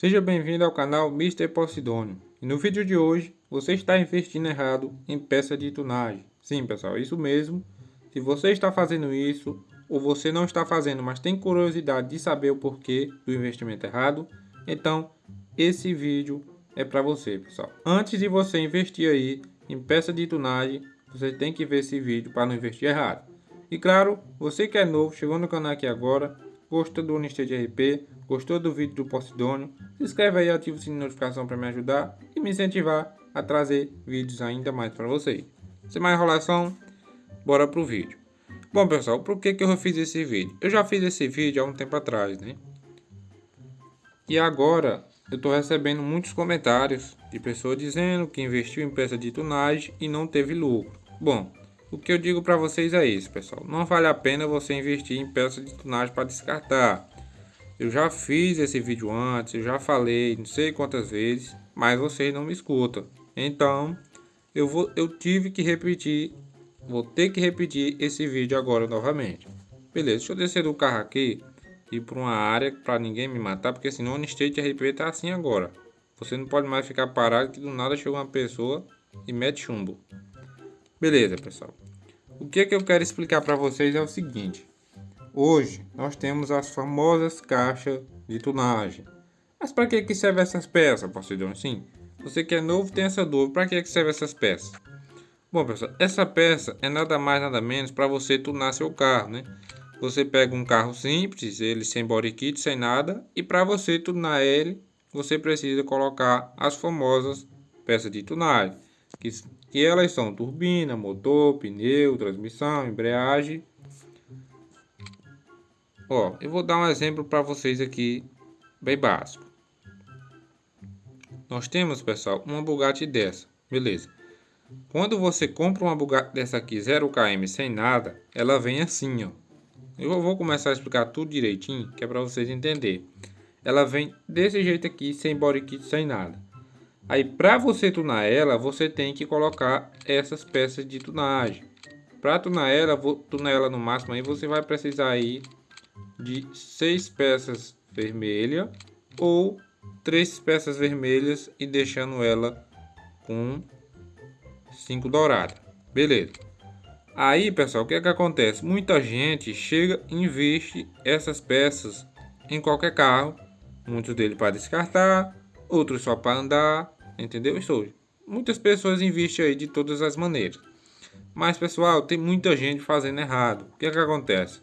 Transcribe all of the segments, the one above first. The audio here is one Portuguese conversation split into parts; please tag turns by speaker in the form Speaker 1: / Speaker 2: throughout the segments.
Speaker 1: Seja bem-vindo ao canal Mr. Posidônio. E no vídeo de hoje, você está investindo errado em peça de tunagem. Sim, pessoal, isso mesmo. Se você está fazendo isso, ou você não está fazendo, mas tem curiosidade de saber o porquê do investimento errado, então esse vídeo é para você, pessoal. Antes de você investir aí em peça de tunagem, você tem que ver esse vídeo para não investir errado. E claro, você que é novo, chegou no canal aqui agora, gostou do Unistage RP, gostou do vídeo do Posidônio, se inscreve aí e ativa o sininho de notificação para me ajudar e me incentivar a trazer vídeos ainda mais para vocês. Sem mais enrolação, bora pro vídeo. Bom, pessoal, por que eu fiz esse vídeo? Eu já fiz esse vídeo há um tempo atrás, né? E agora eu estou recebendo muitos comentários de pessoas dizendo que investiu em peça de tunagem e não teve lucro. Bom, o que eu digo para vocês é isso, pessoal. Não vale a pena você investir em peça de tunagem para descartar. Eu já fiz esse vídeo antes, eu já falei não sei quantas vezes, mas vocês não me escutam. Então, eu tive que repetir, vou ter que repetir esse vídeo agora novamente. Beleza, deixa eu descer do carro aqui e ir para uma área para ninguém me matar, porque senão o Unistate RP tá assim agora. Você não pode mais ficar parado que do nada chega uma pessoa e mete chumbo. Beleza, pessoal. O que eu quero explicar para vocês é o seguinte. Hoje nós temos as famosas caixas de tunagem. Mas para que servem essas peças, Posidônio? Sim, você que é novo tem essa dúvida. Para que servem essas peças? Bom, pessoal, essa peça é nada mais nada menos para você tunar seu carro, né? Você pega um carro simples, ele sem body kit, sem nada, e para você tunar ele, você precisa colocar as famosas peças de tunagem, que elas são turbina, motor, pneu, transmissão, embreagem. Ó, eu vou dar um exemplo para vocês aqui, bem básico. Nós temos, pessoal, uma Bugatti dessa, beleza. Quando você compra uma Bugatti dessa aqui, 0 km, sem nada, ela vem assim, ó. Eu vou começar a explicar tudo direitinho, que é para vocês entenderem. Ela vem desse jeito aqui, sem body kit, sem nada. Aí, para você tunar ela, você tem que colocar essas peças de tunagem. Para tunar ela no máximo, aí você vai precisar aí de 6 peças vermelhas ou 3 peças vermelhas e deixando ela com 5 douradas. Beleza. Aí, pessoal, o que acontece? Muita gente chega e investe essas peças em qualquer carro. Muitos deles para descartar, outros só para andar, entendeu? Isso. Muitas pessoas investem aí de todas as maneiras. Mas, pessoal, tem muita gente fazendo errado. O que acontece?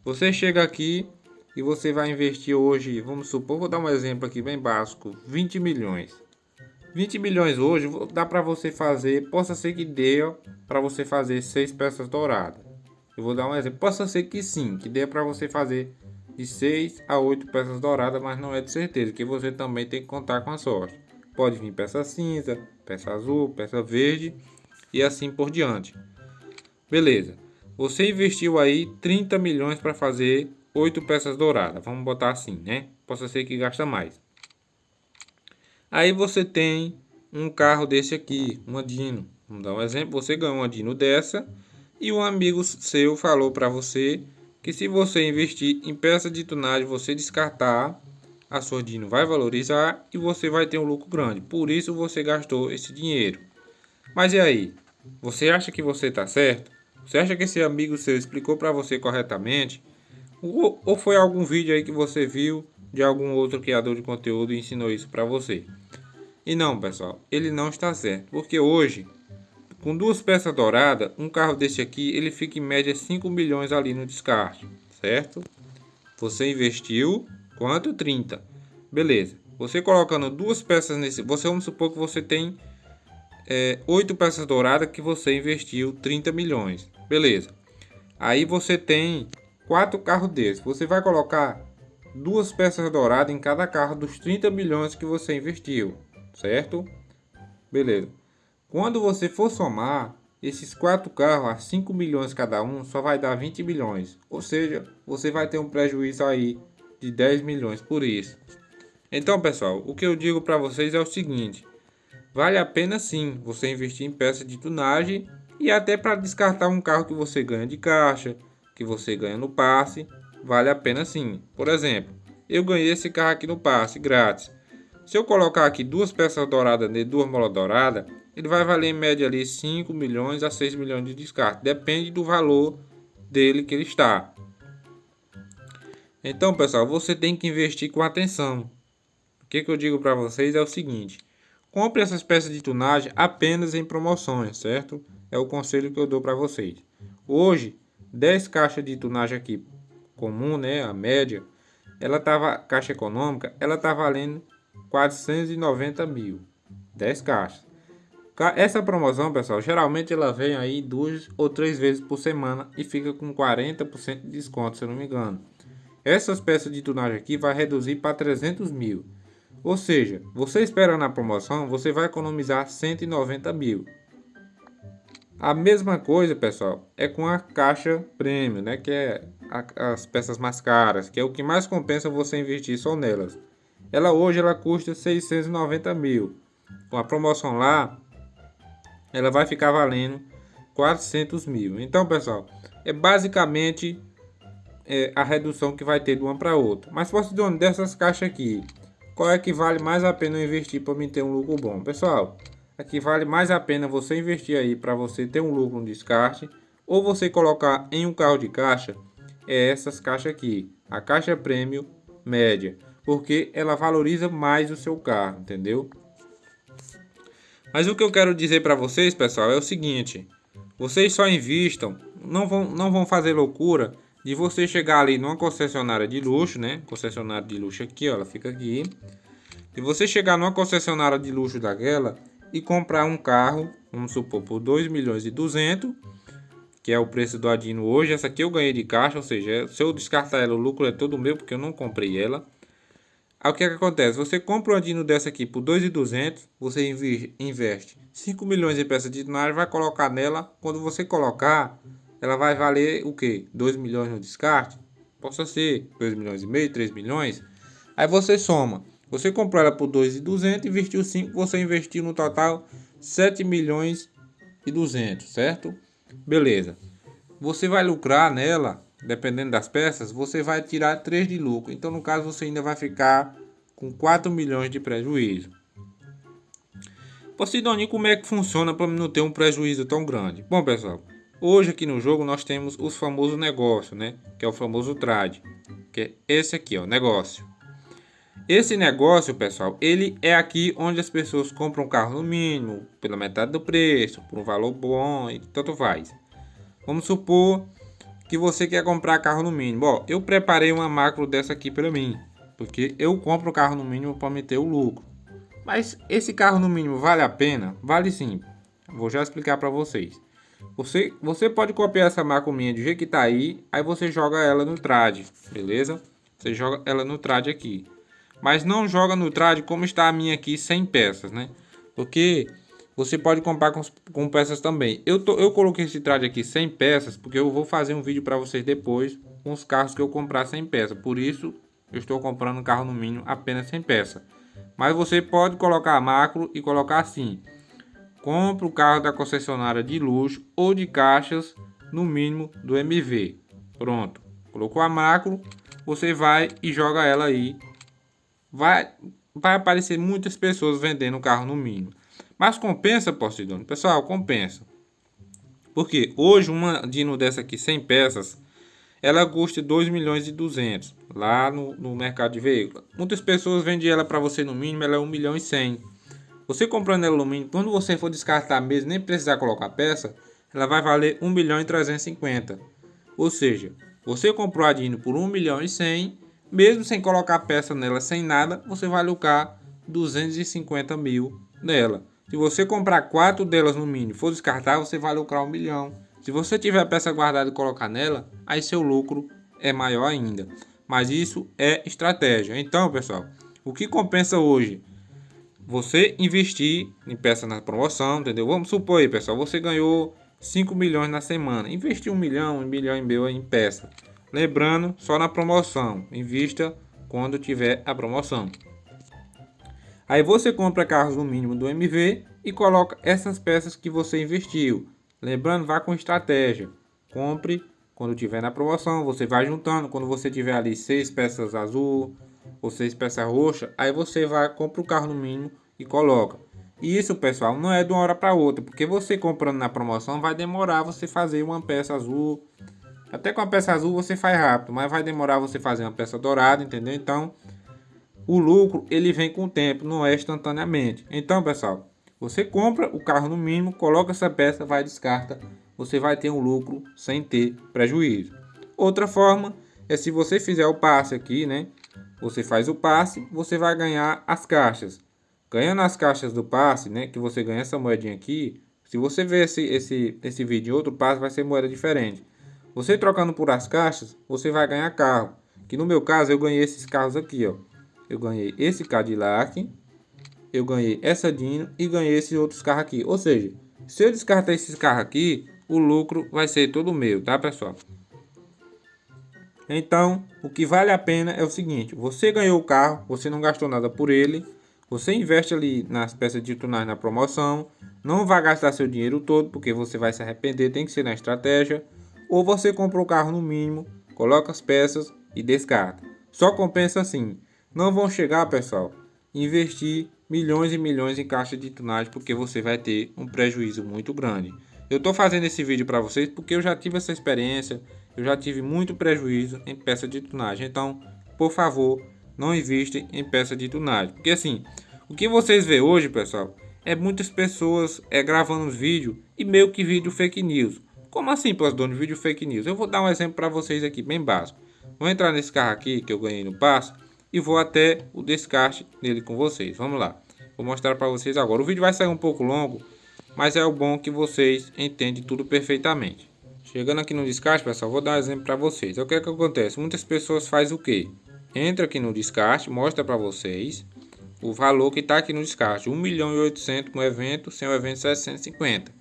Speaker 1: Você chega aqui e você vai investir hoje, vamos supor, vou dar um exemplo aqui bem básico, 20 milhões. 20 milhões hoje dá para você fazer, possa ser que dê para você fazer 6 peças douradas. Eu vou dar um exemplo, possa ser que sim, que dê para você fazer de 6 a 8 peças douradas, mas não é de certeza, que você também tem que contar com a sorte. Pode vir peça cinza, peça azul, peça verde e assim por diante. Beleza. Você investiu aí 30 milhões para fazer 8 peças douradas. Vamos botar assim, né? Possa ser que gasta mais. Aí você tem um carro desse aqui, uma Dino. Vamos dar um exemplo. Você ganhou uma Dino dessa e um amigo seu falou para você que se você investir em peça de tunagem, você descartar, a sua Dino vai valorizar e você vai ter um lucro grande. Por isso você gastou esse dinheiro. Mas e aí? Você acha que você está certo? Você acha que esse amigo seu explicou para você corretamente? Ou foi algum vídeo aí que você viu de algum outro criador de conteúdo e ensinou isso para você? E não, pessoal, ele não está certo. Porque hoje, com 2 peças douradas, um carro desse aqui, ele fica em média 5 milhões ali no descarte, certo? Você investiu, quanto? 30. Beleza. Você colocando 2 peças nesse... vamos supor que você tem 8 peças douradas que você investiu 30 milhões. Beleza. Aí você tem 4 carros desses. Você vai colocar 2 peças douradas em cada carro dos 30 milhões que você investiu. Certo? Beleza. Quando você for somar esses 4 carros a 5 milhões cada um, só vai dar 20 milhões. Ou seja, você vai ter um prejuízo aí de 10 milhões por isso. Então, pessoal, o que eu digo para vocês é o seguinte. Vale a pena sim você investir em peça de tunagem e até para descartar um carro que você ganha de caixa, que você ganha no passe, vale a pena sim. Por exemplo, eu ganhei esse carro aqui no passe grátis. Se eu colocar aqui duas peças douradas nele, duas molas douradas, ele vai valer em média ali 5 milhões a 6 milhões de descarte. Depende do valor dele que ele está. Então, pessoal, você tem que investir com atenção. O que eu digo para vocês é o seguinte: compre essas peças de tunagem apenas em promoções, certo? É o conselho que eu dou para vocês. Hoje, 10 caixas de tunagem aqui comum, né, a média, caixa econômica, ela tá valendo 490 mil. 10 caixas. Essa promoção, pessoal, geralmente ela vem aí 2 ou 3 vezes por semana e fica com 40% de desconto, se eu não me engano. Essas peças de tunagem aqui vai reduzir para 300 mil. Ou seja, você esperando a promoção, você vai economizar 190 mil. A mesma coisa, pessoal, é com a caixa premium, né? Que é as peças mais caras, que é o que mais compensa você investir só nelas. Ela hoje custa 690 mil. Com a promoção lá, ela vai ficar valendo 400 mil. Então, pessoal, é basicamente a redução que vai ter de uma para outra. Mas, Posidônio, dessas caixas aqui, qual é que vale mais a pena investir para me ter um lucro bom? Pessoal, aqui vale mais a pena você investir aí para você ter um lucro no descarte, ou você colocar em um carro de caixa, essas caixas aqui, a caixa prêmio média, porque ela valoriza mais o seu carro, entendeu? Mas o que eu quero dizer para vocês, pessoal, é o seguinte: vocês só invistam, não vão fazer loucura de você chegar ali numa concessionária de luxo, né? Concessionária de luxo aqui, ó, ela fica aqui. E você chegar numa concessionária de luxo daquela e comprar um carro, vamos supor, por 2 milhões e 200, que é o preço do Adino hoje. Essa aqui eu ganhei de caixa, ou seja, se eu descartar ela, o lucro é todo meu, porque eu não comprei ela. Aí o que acontece? Você compra uma Dino dessa aqui por 2.200, você investe 5 milhões em peça de tunagem, vai colocar nela. Quando você colocar, ela vai valer o quê? 2 milhões no descarte? Possa ser 2 milhões e meio, 3 milhões. Aí você soma. Você comprou ela por 2.200, investiu 5, você investiu no total 7 milhões e 200, certo? Beleza. Você vai lucrar nela, dependendo das peças, você vai tirar 3 de lucro. Então, no caso, você ainda vai ficar com 4 milhões de prejuízo. Posidônio, como é que funciona para não ter um prejuízo tão grande? Bom, pessoal, hoje aqui no jogo nós temos os famosos negócios, né? Que é o famoso trade, que é esse aqui, ó, negócio. Esse negócio, pessoal, ele é aqui onde as pessoas compram carro no mínimo, pela metade do preço, por um valor bom e tanto faz. Vamos supor que você quer comprar carro no mínimo. Ó, eu preparei uma macro dessa aqui para mim, porque eu compro carro no mínimo para me ter o lucro. Mas esse carro no mínimo vale a pena? Vale sim. Vou já explicar para vocês. Você pode copiar essa macro minha do jeito que tá aí você joga ela no trade, beleza? Você joga ela no trade aqui. Mas não joga no trade como está a minha aqui, sem peças, né? Porque você pode comprar com peças também. Eu coloquei esse trade aqui sem peças, porque eu vou fazer um vídeo para vocês depois com os carros que eu comprar sem peça. Por isso, eu estou comprando um carro no mínimo apenas sem peça. Mas você pode colocar a macro e colocar assim: compra o carro da concessionária de luxo ou de caixas no mínimo do MV. Pronto. Colocou a macro, você vai e joga ela aí. Vai aparecer muitas pessoas vendendo carro no mínimo. Mas compensa, Posidônio? Pessoal, compensa. Porque hoje uma Dino dessa aqui, 100 peças, ela custa 2 milhões e 200 lá no mercado de veículos. Muitas pessoas vendem ela para você no mínimo, ela é 1 milhão e 100. Você comprando ela no mínimo, quando você for descartar mesmo, nem precisar colocar peça, ela vai valer 1 milhão e 350. Ou seja, você comprou a Dino por 1 milhão e 100, mesmo sem colocar peça nela, sem nada, você vai lucrar 250 mil nela. Se você comprar 4 delas no mínimo e for descartar, você vai lucrar 1 milhão. Se você tiver a peça guardada e colocar nela, aí seu lucro é maior ainda. Mas isso é estratégia. Então, pessoal, o que compensa hoje? Você investir em peça na promoção, entendeu? Vamos supor aí, pessoal, você ganhou 5 milhões na semana. Investir 1 milhão e meio em peça. Lembrando, só na promoção. Invista quando tiver a promoção. Aí você compra carros no mínimo do MV e coloca essas peças que você investiu. Lembrando, vá com estratégia. Compre quando tiver na promoção, você vai juntando. Quando você tiver ali 6 peças azul, ou 6 peças roxas, aí você vai, compra o carro no mínimo e coloca. E isso, pessoal, não é de uma hora para outra, porque você comprando na promoção vai demorar você fazer uma peça azul. Até com a peça azul você faz rápido, mas vai demorar você fazer uma peça dourada, entendeu? Então, o lucro ele vem com o tempo, não é instantaneamente. Então, pessoal, você compra o carro no mínimo, coloca essa peça, vai descarta, você vai ter um lucro sem ter prejuízo. Outra forma é se você fizer o passe aqui, né? Você faz o passe, você vai ganhar as caixas. Ganhando as caixas do passe, né? Que você ganha essa moedinha aqui. Se você ver esse vídeo em outro passe, vai ser moeda diferente. Você trocando por as caixas, você vai ganhar carro. Que no meu caso, eu ganhei esses carros aqui, ó. Eu ganhei esse Cadillac, eu ganhei essa Dino e ganhei esses outros carros aqui. Ou seja, se eu descartar esses carros aqui, o lucro vai ser todo meu, tá, pessoal? Então, o que vale a pena é o seguinte: você ganhou o carro, você não gastou nada por ele, você investe ali nas peças de tunagem na promoção, não vai gastar seu dinheiro todo porque você vai se arrepender, tem que ser na estratégia, ou você compra o carro no mínimo, coloca as peças e descarta. Só compensa assim. Não vão chegar, pessoal, investir milhões e milhões em caixa de tunagem porque você vai ter um prejuízo muito grande. Eu estou fazendo esse vídeo para vocês porque eu já tive essa experiência, eu já tive muito prejuízo em peça de tunagem. Então, por favor, não investem em peça de tunagem. Porque assim, o que vocês vê hoje, pessoal, é muitas pessoas gravando vídeo e meio que vídeo fake news. Como assim, dono de vídeo fake news? Eu vou dar um exemplo para vocês aqui, bem básico. Vou entrar nesse carro aqui que eu ganhei no passe e vou até o descarte dele com vocês. Vamos lá. Vou mostrar para vocês agora. O vídeo vai sair um pouco longo, mas é o bom que vocês entendem tudo perfeitamente. Chegando aqui no descarte, pessoal, vou dar um exemplo para vocês. O que é que acontece? Muitas pessoas fazem o quê? Entra aqui no descarte, mostra para vocês o valor que está aqui no descarte. 1.800.000 no evento, sem o evento 750.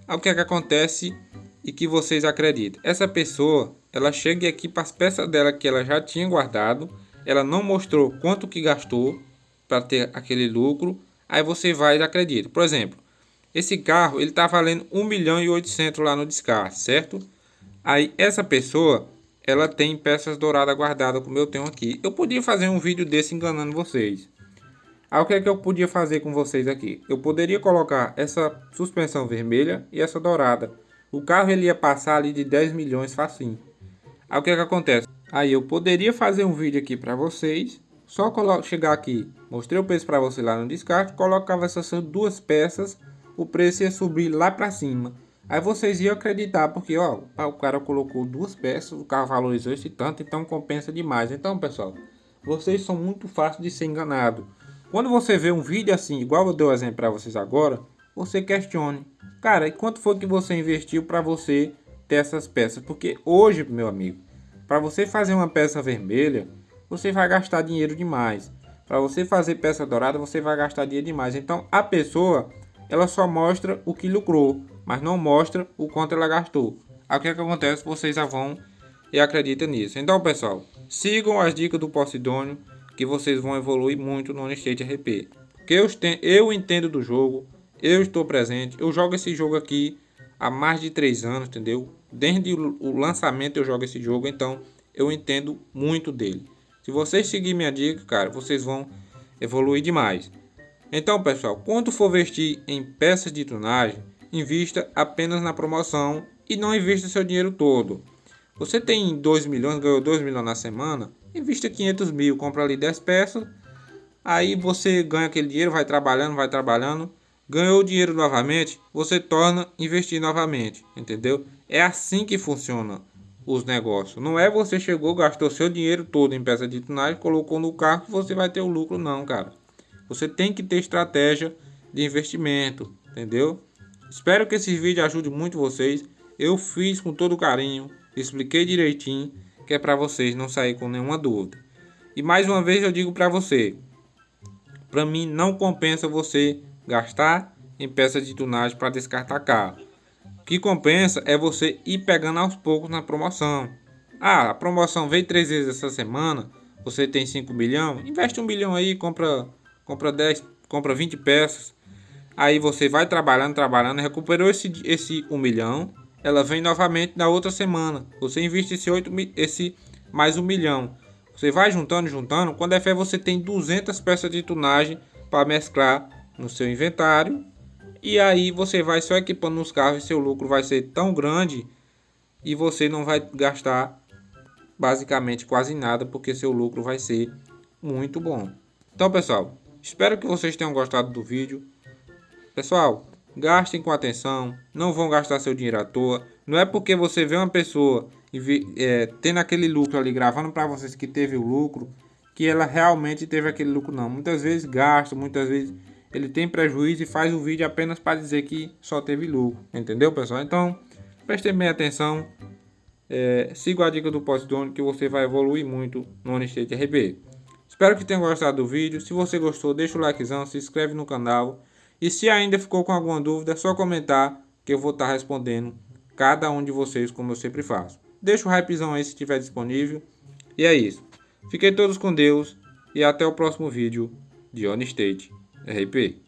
Speaker 1: Aí o que é que acontece e que vocês acreditam? Essa pessoa, ela chega aqui para as peças dela que ela já tinha guardado, ela não mostrou quanto que gastou para ter aquele lucro, aí você vai e acredita. Por exemplo, esse carro ele está valendo 1.800.000 lá no descarte, certo? Aí essa pessoa, ela tem peças douradas guardadas como eu tenho aqui. Eu podia fazer um vídeo desse enganando vocês. Aí o que é que eu podia fazer com vocês aqui? Eu poderia colocar essa suspensão vermelha e essa dourada. O carro ele ia passar ali de 10 milhões facinho. Aí o que é que acontece? Aí eu poderia fazer um vídeo aqui para vocês. Só chegar aqui, mostrei o preço para você lá no descarte, colocava essas duas peças, o preço ia subir lá para cima. Aí vocês iam acreditar, porque ó, o cara colocou duas peças, o carro valorizou esse tanto, então compensa demais. Então, pessoal, vocês são muito fáceis de ser enganados. Quando você vê um vídeo assim, igual eu dei o exemplo para vocês agora, você questione. Cara, e quanto foi que você investiu para você ter essas peças? Porque hoje, meu amigo, para você fazer uma peça vermelha, você vai gastar dinheiro demais. Para você fazer peça dourada, você vai gastar dinheiro demais. Então, a pessoa, ela só mostra o que lucrou, mas não mostra o quanto ela gastou. Aí o que é que acontece? Vocês já vão e acreditam nisso. Então, pessoal, sigam as dicas do Posidônio, que vocês vão evoluir muito no Honestate RP. Porque eu entendo do jogo, eu estou presente, eu jogo esse jogo aqui há mais de 3 anos, entendeu? Desde o lançamento eu jogo esse jogo, então eu entendo muito dele. Se vocês seguirem minha dica, cara, vocês vão evoluir demais. Então, pessoal, quando for investir em peças de tunagem, invista apenas na promoção e não invista seu dinheiro todo. Você tem 2 milhões, ganhou 2 milhões na semana, invista 500 mil, compra ali 10 peças, aí você ganha aquele dinheiro, vai trabalhando, ganhou o dinheiro novamente, você torna investir novamente, entendeu? É assim que funciona os negócios. Não é você chegou, gastou seu dinheiro todo em peça de tunagem, colocou no carro que você vai ter o lucro, não, cara. Você tem que ter estratégia de investimento, entendeu? Espero que esse vídeo ajude muito vocês. Eu fiz com todo carinho, expliquei direitinho, que é para vocês não sair com nenhuma dúvida. E mais uma vez eu digo para você, para mim não compensa você gastar em peças de tunagem para descartar carro. O que compensa é você ir pegando aos poucos na promoção. Ah, a promoção veio 3 vezes essa semana, você tem 5 milhões, investe 1 milhão aí, compra 10, compra 20 peças. Aí você vai trabalhando, recuperou esse 1 milhão, ela vem novamente na outra semana. Você investe esse mais 1 milhão. Você vai juntando, juntando. Quando é fé, você tem 200 peças de tunagem para mesclar no seu inventário. E aí você vai só equipando nos carros e seu lucro vai ser tão grande e você não vai gastar basicamente quase nada, porque seu lucro vai ser muito bom. Então, pessoal, espero que vocês tenham gostado do vídeo. Pessoal, gastem com atenção, não vão gastar seu dinheiro à toa. Não é porque você vê uma pessoa tendo aquele lucro ali, gravando para vocês que teve o lucro, que ela realmente teve aquele lucro, não. Muitas vezes gasta, muitas vezes ele tem prejuízo e faz o vídeo apenas para dizer que só teve lucro. Entendeu, pessoal? Então, prestem bem atenção. Siga a dica do Posidônio que você vai evoluir muito no Honestate RP. Espero que tenham gostado do vídeo. Se você gostou, deixa o likezão, se inscreve no canal. E se ainda ficou com alguma dúvida, é só comentar que eu vou estar respondendo cada um de vocês, como eu sempre faço. Deixa o hypezão aí se estiver disponível. E é isso. Fiquem todos com Deus e até o próximo vídeo de Honestate RP.